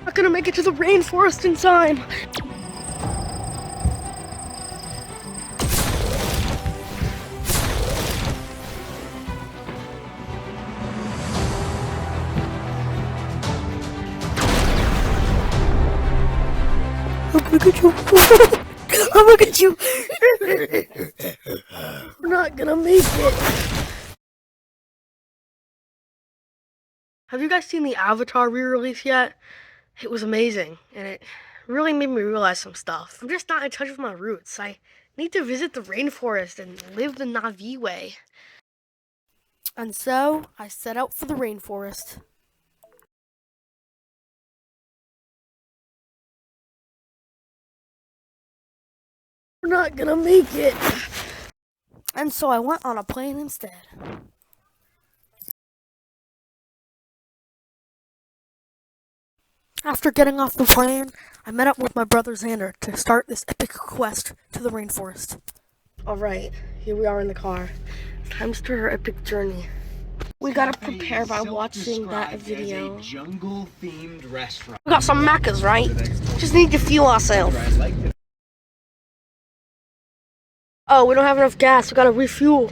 Not gonna make it to the rainforest in time. Look at you. Look at you. We're not gonna make it. Have you guys seen the Avatar re-release yet? It was amazing, and it really made me realize some stuff. I'm just not in touch with my roots. I need to visit the rainforest and live the Na'vi way. And so, I set out for the rainforest. We're not gonna make it. And so I went on a plane instead. After getting off the plane, I met up with my brother Xander to start this epic quest to the rainforest. Alright, here we are in the car. Time to start our epic journey. We gotta prepare by watching that video. Jungle-themed restaurant. We got some Maccas, right? Just need to fuel ourselves. Oh, we don't have enough gas. We gotta refuel.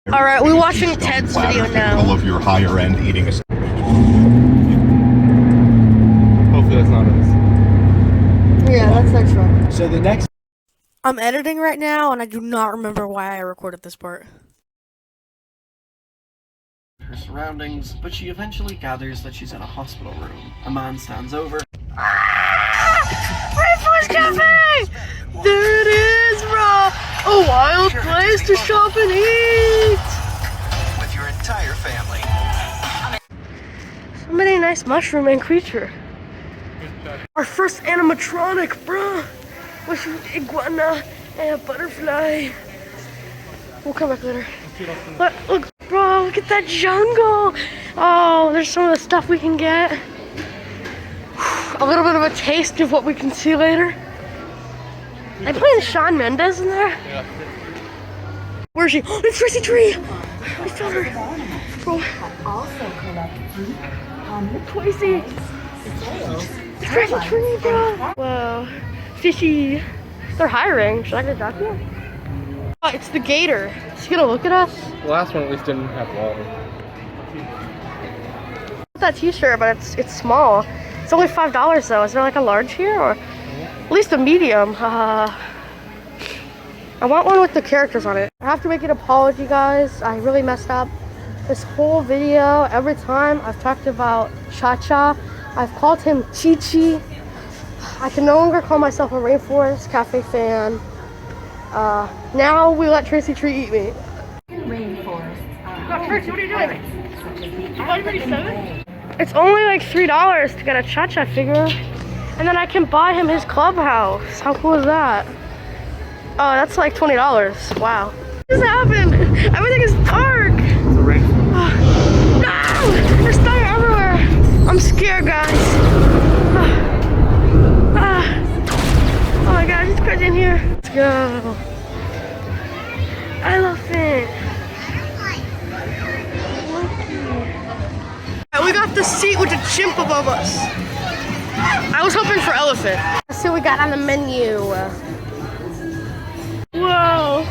Alright, we're watching Ted's video now. All of your higher end eating. Hopefully that's not us. Yeah, that's not true. So the next... I'm editing right now, and I do not remember why I recorded this part. Her surroundings, but she eventually gathers that she's in a hospital room. A man stands over. Rainforest Cafe! There it is, bro! A wild place to shop and eat! With your entire family. So many nice mushroom and creature. Our first animatronic, bro! With an iguana and a butterfly. We'll come back later. But look, bro, look at that jungle! Oh, there's some of the stuff we can get. A little bit of a taste of what we can see later. They playing Shawn Mendes in there? Yeah. Where is she? Oh, it's Tracy Tree! I found her. Bro. Tracy! It's Tracy Tree, bro! Whoa. Fishy. They're hiring. Should I get a job here? Oh, it's the gator. Is he gonna look at us? The last one at least didn't have water. That t-shirt, but it's small. It's only $5 though. Is there like a large here, or at least a medium? I want one with the characters on it. I have to make an apology, guys. I really messed up. This whole video, every time I've talked about Cha-Cha, I've called him Chi-Chi. I can no longer call myself a Rainforest Cafe fan. Now we let Tracy Tree eat me. Rainforest. Tracy, what are you doing? It's only like $3 to get a Cha-Cha figure. And then I can buy him his clubhouse. How cool is that? Oh, that's like $20. Wow. What just happened? Everything is dark. It's a rainforest. No! There's fire everywhere. I'm scared, guys. Oh my god, it's crazy in here. Let's go. Elephant. We got the seat with the chimp above us. I was hoping for elephant. Let's see what we got on the menu. Whoa.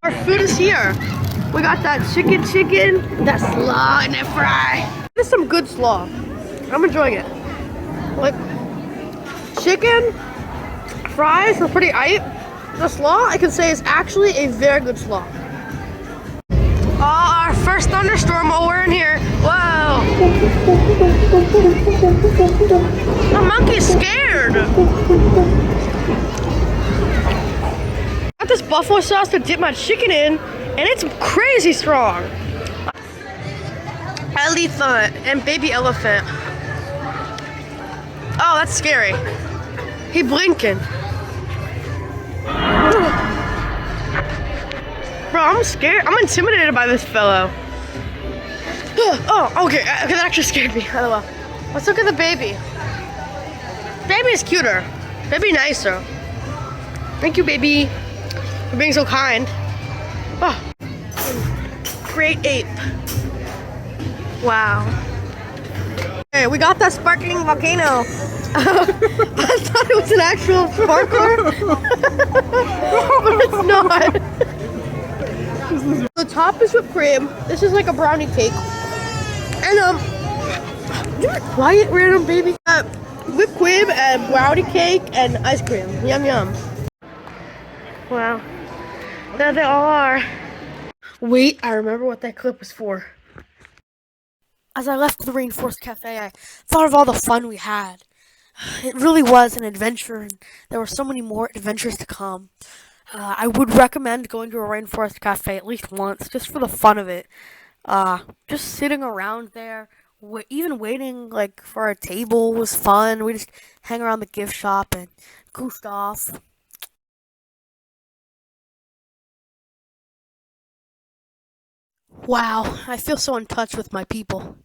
Our food is here. We got that chicken, that slaw, and that fry. This is some good slaw. I'm enjoying it. Like, chicken, fries were pretty aight. The slaw, I can say, is actually a very good slaw. Oh, our first thunderstorm while we're in here. Whoa. The monkey's scared. Got this buffalo sauce to dip my chicken in, and it's crazy strong. Elephant and baby elephant. Oh, that's scary. He blinking. Bro, I'm scared. I'm intimidated by this fellow. Oh, okay. That actually scared me. LOL. Let's look at the baby. Baby's cuter. Baby nicer. Thank you, baby. for being so kind. Oh, great ape. Wow. Hey, we got that sparkling volcano. I thought it was an actual sparkler, but it's not. The top is whipped cream. This is like a brownie cake. And you're a quiet random baby. Whipped cream and brownie cake and ice cream. Yum yum. Wow. There they all are. Wait, I remember what that clip was for. As I left the Rainforest Cafe, I thought of all the fun we had. It really was an adventure, and there were so many more adventures to come. I would recommend going to a Rainforest Cafe at least once, just for the fun of it. Just sitting around there, even waiting like for a table was fun. We just hang around the gift shop and goofed off. Wow, I feel so in touch with my people.